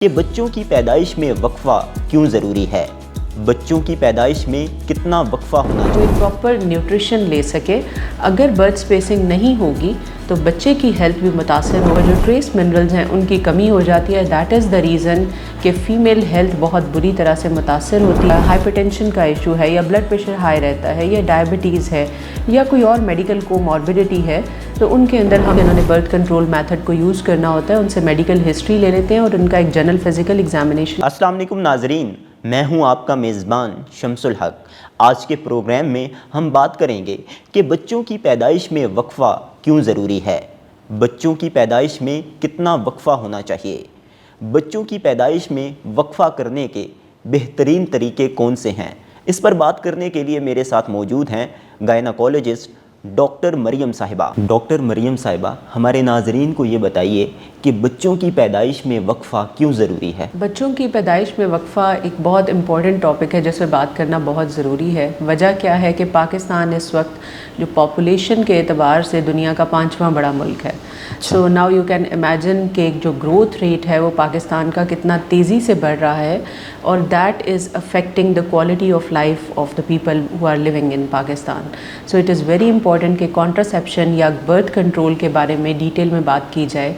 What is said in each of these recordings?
کہ بچوں کی پیدائش میں وقفہ کیوں ضروری ہے؟ بچوں کی پیدائش میں کتنا وقفہ ہونا چاہیے؟ کوئی پراپر نیوٹریشن لے سکے. اگر برتھ اسپیسنگ نہیں ہوگی تو بچے کی ہیلتھ بھی متاثر ہوگا. جو ٹریس منرلز ہیں ان کی کمی ہو جاتی ہے. دیٹ از دا ریزن کہ فیمیل ہیلتھ بہت بری طرح سے متاثر ہوتی ہے. ہائپر ٹینشن کا ایشو ہے یا بلڈ پریشر ہائی رہتا ہے یا ڈائبٹیز ہے یا کوئی اور میڈیکل کو ماربیڈیٹی ہے تو ان کے اندر ہم انہوں نے برتھ کنٹرول میتھڈ کو یوز کرنا ہوتا ہے. ان سے میڈیکل ہسٹری لے لیتے ہیں اور ان کا ایک جنرل فزیکل ایگزامینیشن. السلام علیکم ناظرین، میں ہوں آپ کا میزبان شمس الحق. آج کے پروگرام میں ہم بات کریں گے کہ بچوں کی پیدائش میں وقفہ کیوں ضروری ہے، بچوں کی پیدائش میں کتنا وقفہ ہونا چاہیے، بچوں کی پیدائش میں وقفہ کرنے کے بہترین طریقے کون سے ہیں. اس پر بات کرنے کے لیے میرے ساتھ موجود ہیں گائناکالوجسٹ ڈاکٹر مریم صاحبہ. ڈاکٹر مریم صاحبہ، ہمارے ناظرین کو یہ بتائیے کہ بچوں کی پیدائش میں وقفہ کیوں ضروری ہے؟ بچوں کی پیدائش میں وقفہ ایک بہت امپورٹنٹ ٹاپک ہے جس پہ بات کرنا بہت ضروری ہے. وجہ کیا ہے کہ پاکستان اس وقت جو پاپولیشن کے اعتبار سے دنیا کا 5واں بڑا ملک ہے. So now you can imagine کہ جو گروتھ ریٹ ہے وہ پاکستان کا کتنا تیزی سے بڑھ رہا ہے اور that is affecting the quality of life of the people who are living in Pakistan. So it is very important کہ کانٹراسیپشن یا برتھ کنٹرول کے بارے میں ڈیٹیل میں بات کی جائے.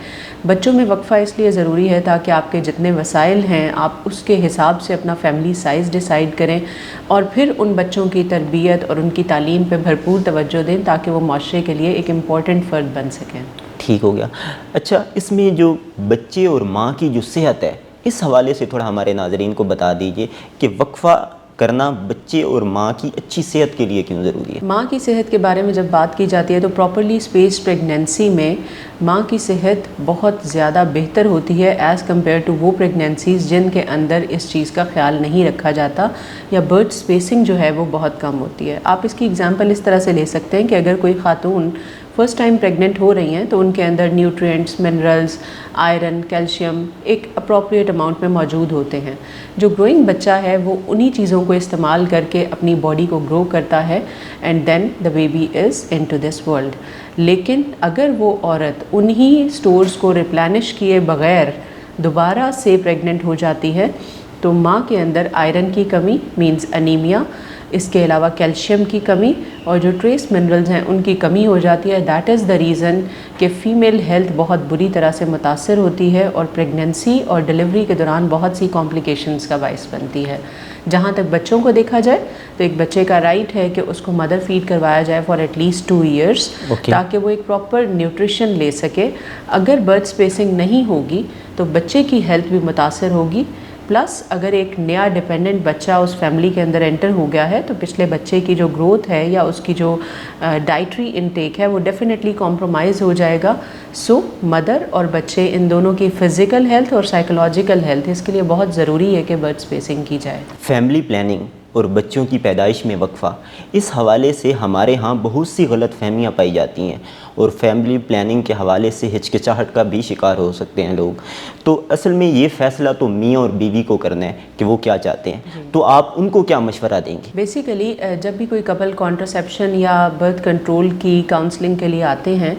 بچوں میں وقفہ اس لیے ضروری ہے تاکہ آپ کے جتنے وسائل ہیں آپ اس کے حساب سے اپنا فیملی سائز ڈیسائیڈ کریں اور پھر ان بچوں کی تربیت اور ان کی تعلیم پہ بھرپور توجہ دیں تاکہ وہ معاشرے کے لیے ایک امپورٹنٹ فرد بن سکیں. ٹھیک ہو گیا. اچھا، اس میں جو بچے اور ماں کی جو صحت ہے اس حوالے سے تھوڑا ہمارے ناظرین کو بتا دیجئے کہ وقفہ کرنا بچے اور ماں کی اچھی صحت کے لیے کیوں ضروری ہے؟ ماں کی صحت کے بارے میں جب بات کی جاتی ہے تو پراپرلی اسپیس پریگنینسی میں ماں کی صحت بہت زیادہ بہتر ہوتی ہے ایز کمپیئر ٹو وہ پریگنینسیز جن کے اندر اس چیز کا خیال نہیں رکھا جاتا یا برتھ اسپیسنگ جو ہے وہ بہت کم ہوتی ہے. آپ اس کی اگزامپل اس طرح سے لے سکتے ہیں کہ اگر کوئی خاتون فرسٹ ٹائم پریگننٹ ہو رہی ہیں تو ان کے اندر نیوٹرینٹس، منرلز، آئرن، کیلشیم ایک اپروپریٹ اماؤنٹ میں موجود ہوتے ہیں. جو گروئنگ بچہ ہے وہ انہی چیزوں کو استعمال کر کے اپنی باڈی کو گرو کرتا ہے and then the baby is into this world. لیکن اگر وہ عورت انہی سٹورز کو ریپلینش کیے بغیر دوبارہ سے پریگننٹ ہو جاتی ہے تو ماں کے اندر آئرن کی کمی مینز انیمیا، اس کے علاوہ کیلشیم کی کمی اور جو ٹریس منرلز ہیں ان کی کمی ہو جاتی ہے. دیٹ از دا ریزن کہ فیمیل ہیلتھ بہت بری طرح سے متاثر ہوتی ہے اور پریگننسی اور ڈلیوری کے دوران بہت سی کمپلیکیشنز کا باعث بنتی ہے. جہاں تک بچوں کو دیکھا جائے تو ایک بچے کا رائٹ ہے کہ اس کو مدر فیڈ کروایا جائے فار ایٹ لیسٹ 2 ایئرس تاکہ وہ ایک پراپر نیوٹریشن لے سکے. اگر برتھ اسپیسنگ نہیں ہوگی تو بچے کی ہیلتھ بھی متاثر ہوگی. پلس اگر ایک نیا ڈیپینڈنٹ بچہ اس فیملی کے اندر انٹر ہو گیا ہے تو پچھلے بچے کی جو گروتھ ہے یا اس کی جو ڈائٹری انٹیک ہے وہ ڈیفینیٹلی کمپرومائز ہو جائے گا. سو مدر اور بچے ان دونوں کی فزیکل ہیلتھ اور سائیکولوجیکل ہیلتھ اس کے لیے بہت ضروری ہے کہ برتھ اسپیسنگ کی جائے. فیملی پلاننگ اور بچوں کی پیدائش میں وقفہ، اس حوالے سے ہمارے ہاں بہت سی غلط فہمیاں پائی جاتی ہیں اور فیملی پلاننگ کے حوالے سے ہچکچاہٹ کا بھی شکار ہو سکتے ہیں لوگ. تو اصل میں یہ فیصلہ تو میاں اور بیوی کو کرنا ہے کہ وہ کیا چاہتے ہیں. تو آپ ان کو کیا مشورہ دیں گے؟ بیسیکلی جب بھی کوئی کپل کانٹرسیپشن یا برتھ کنٹرول کی کاؤنسلنگ کے لیے آتے ہیں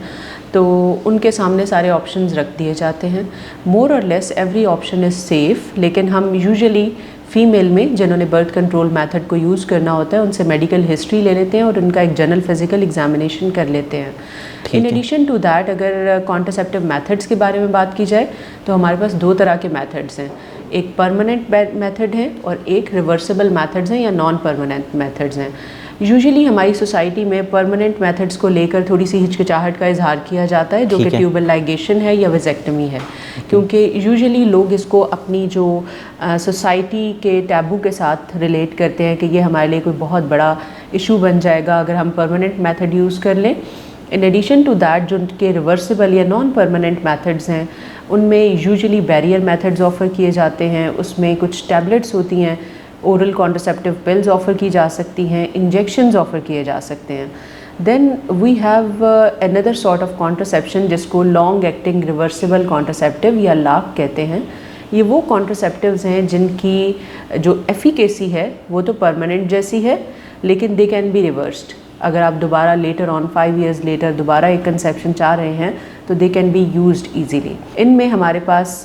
تو ان کے سامنے سارے آپشنز رکھ دیے جاتے ہیں. مور اور لیس ایوری آپشن از سیف، لیکن ہم یوزلی فیمیل میں جنہوں نے برتھ کنٹرول میتھڈ کو یوز کرنا ہوتا ہے ان سے میڈیکل ہسٹری لے لیتے ہیں اور ان کا ایک جنرل فزیکل ایگزامینیشن کر لیتے ہیں. ان ایڈیشن ٹو دیٹ اگر کانٹرسیپٹیو میتھڈس کے بارے میں بات کی جائے تو ہمارے پاس 2 طرح کے میتھڈس ہیں. ایک پرماننٹ میتھڈ ہے اور ایک ریورسیبل میتھڈز ہیں یا نان پرماننٹ میتھڈز ہیں. یوزلی ہماری سوسائٹی میں پرماننٹ میتھڈس کو لے کر تھوڑی سی ہچکچاہٹ کا اظہار کیا جاتا ہے جو کہ ٹیوبل لائگیشن ہے یا ویزیکٹمی ہے، کیونکہ یوزلی لوگ اس کو اپنی جو سوسائٹی کے ٹیبو کے ساتھ ریلیٹ کرتے ہیں کہ یہ ہمارے لیے کوئی بہت بڑا ایشو بن جائے گا اگر ہم پرماننٹ میتھڈ یوز کر لیں. ان ایڈیشن ٹو دیٹ جو کہ ریورسیبل یا نان پرماننٹ میتھڈز ہیں ان میں یوزلی بیریئر میتھڈز آفر کیے جاتے ہیں. اس میں کچھ ٹیبلٹس ہوتی ہیں، اورل کانٹرسیپٹیو پلز آفر کی جا سکتی ہیں، انجیکشنز آفر کیے جا سکتے ہیں. دین وی ہیو اندر سارٹ آف کانٹرسیپشن جس کو لانگ ایکٹنگ ریورسیبل کانٹرسیپٹیو یا لاک کہتے ہیں. یہ وہ کانٹرسیپٹیوز ہیں جن کی جو ایفیکیسی ہے وہ تو پرماننٹ جیسی ہے لیکن دے کین بی ریورسڈ. اگر آپ دوبارہ لیٹر آن 5 ایئرز لیٹر دوبارہ ایک کنسیپشن چاہ رہے ہیں تو they can be used easily. ان میں ہمارے پاس